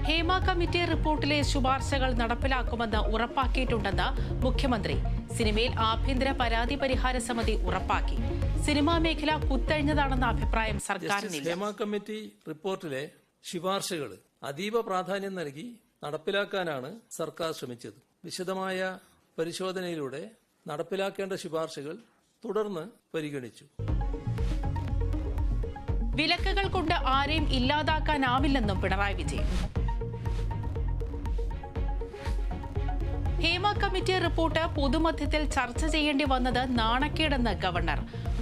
Hema committee റിപ്പോർട്ടിലെ ശുപാർശകൾ നടപ്പിലാക്കുമെന്ന് ഉറപ്പാക്കിയിട്ടുണ്ടെന്ന് മുഖ്യമന്ത്രി. സിനിമയിൽ ആഭ്യന്തര പരാതി പരിഹാര സമിതി ഉറപ്പാക്കി. സിനിമാ മേഖല കുത്തഴിഞ്ഞതാണെന്ന അഭിപ്രായം സർക്കാരിനില്ല. ഹേമ കമ്മിറ്റി റിപ്പോർട്ടിലെ ശുപാർശകൾ അതീവ പ്രാധാന്യം നൽകി നടപ്പിലാക്കാനാണ് സർക്കാർ ശ്രമിച്ചത്. വിശദമായ പരിശോധനയിലൂടെ നടപ്പിലാക്കേണ്ട ശുപാർശകൾ തുടർന്ന് പരിഗണിച്ചു. വിലക്കുകൾ കൊണ്ട് ആരെയും ഇല്ലാതാക്കാനാവില്ലെന്നും പിണറായി വിജയൻ. ഹേമ കമ്മിറ്റി റിപ്പോർട്ട് പൊതുമധ്യത്തിൽ ചർച്ച ചെയ്യേണ്ടി വന്നത് നാണക്കേടെന്ന് ഗവർണർ.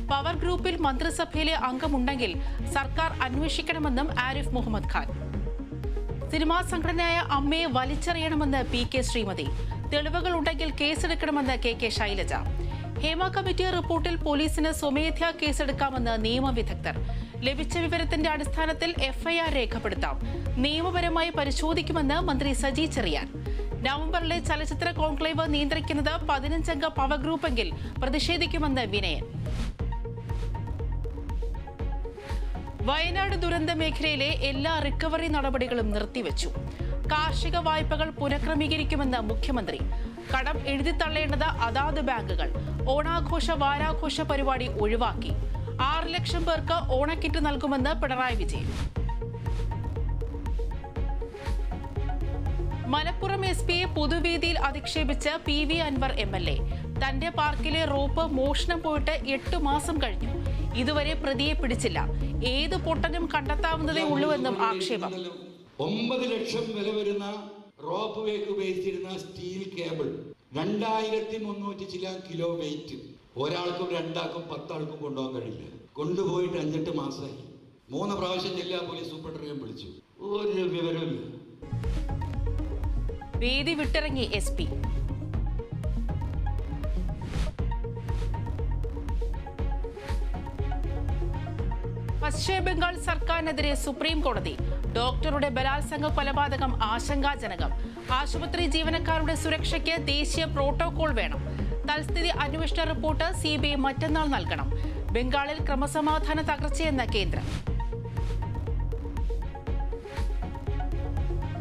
പവർ ഗ്രൂപ്പിൽ മന്ത്രിസഭയിലെ അംഗമുണ്ടെങ്കിൽ സർക്കാർ അന്വേഷിക്കണമെന്നും ആരിഫ് മുഹമ്മദ് ഖാൻ. സിനിമാ സംഘടനയായ അമ്മയെ വലിച്ചെറിയണമെന്ന് PK ശ്രീമതി. തെളിവുകൾ ഉണ്ടെങ്കിൽ കേസെടുക്കണമെന്ന് KK ശൈലജ. ഹേമ കമ്മിറ്റി റിപ്പോർട്ടിൽ പോലീസിന് സ്വമേധ്യാ കേസെടുക്കാമെന്ന് നിയമവിദഗ്ധർ. ലഭിച്ച വിവരത്തിന്റെ അടിസ്ഥാനത്തിൽ FIR രേഖപ്പെടുത്താം. നിയമപരമായി പരിശോധിക്കുമെന്ന് മന്ത്രി സജി ചെറിയാൻ. നവംബറിലെ ചലച്ചിത്ര കോൺക്ലേവ് നിയന്ത്രിക്കുന്നത് 15-അംഗ പവർ ഗ്രൂപ്പെങ്കിൽ പ്രതിഷേധിക്കുമെന്ന് വിനയൻ. വയനാട് ദുരന്ത മേഖലയിലെ എല്ലാ റിക്കവറി നടപടികളും നിർത്തിവെച്ചു. കാർഷിക വായ്പകൾ പുനഃക്രമീകരിക്കുമെന്ന് മുഖ്യമന്ത്രി. കടം എഴുതിത്തള്ളേണ്ടത് അതാത് ബാങ്കുകൾ. ഓണാഘോഷ വാരാഘോഷ പരിപാടി ഒഴിവാക്കി. 6 ലക്ഷം പേർക്ക് ഓണക്കിറ്റ് നൽകുമെന്ന് പിണറായി വിജയൻ. Malappuram SP-യെ പൊതുവേദിയിൽ അധിക്ഷേപിച്ച് PV Anwar MLA. തന്റെ പാർക്കിലെ റോപ്പ് മോഷണം പോയിട്ട് 8 മാസം കഴിഞ്ഞു. ഇതുവരെ പ്രതിയെ പിടിച്ചില്ല. ഏത് പൊട്ടനും കണ്ടെത്താവുന്നതേ ഉള്ളൂവെന്നും ആക്ഷേപം. 9 ലക്ഷം വില വരുന്ന റോപ്പ് വേക്ക് ഉപയോഗിച്ചിരുന്ന സ്റ്റീൽ കേബിൾ 2300 ചില കിലോ വെയിറ്റ്. ഒരാൾക്കും 2 ആൾക്കും 10 ആൾക്കും കൊണ്ടുപോകാൻ കഴിയില്ല. കൊണ്ടുപോയിട്ട് 5-8 മാസമായി. 3 പ്രാവശ്യം ജില്ലാ പോലീസ് സൂപ്രണ്ടിനെ വിളിച്ചു. ഒരു വിവരമില്ല. വേദി വിട്ടിറങ്ങി SP. പശ്ചിമ ബംഗാൾ സർക്കാരിനെതിരെ സുപ്രീം കോടതി. ഡോക്ടറുടെ ബലാത്സംഗ കൊലപാതകം ആശങ്കാജനകം. ആശുപത്രി ജീവനക്കാരുടെ സുരക്ഷയ്ക്ക് ദേശീയ പ്രോട്ടോകോൾ വേണം. തൽസ്ഥിതി അന്വേഷണ റിപ്പോർട്ട് CBI മറ്റന്നാൾ നൽകണം. ബംഗാളിൽ ക്രമസമാധാന തകർച്ചയെന്ന കേന്ദ്രം.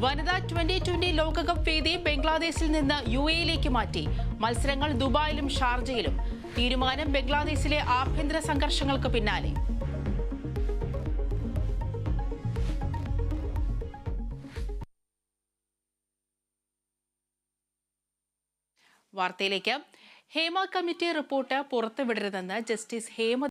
വനിതാ 2020 ലോകകപ്പ് വേദി ബംഗ്ലാദേശിൽ നിന്ന് UAE-യിലേക്ക് മാറ്റി. മത്സരങ്ങൾ ദുബായിലും ഷാർജയിലും. തീരുമാനം ബംഗ്ലാദേശിലെ ആഭ്യന്തര സംഘർഷങ്ങൾക്ക് പിന്നാലെ. വാർത്തയിലേക്ക്. ഹേമ കമ്മിറ്റി റിപ്പോർട്ട് പുറത്തുവിടരുതെന്ന് ജസ്റ്റിസ് ഹേമ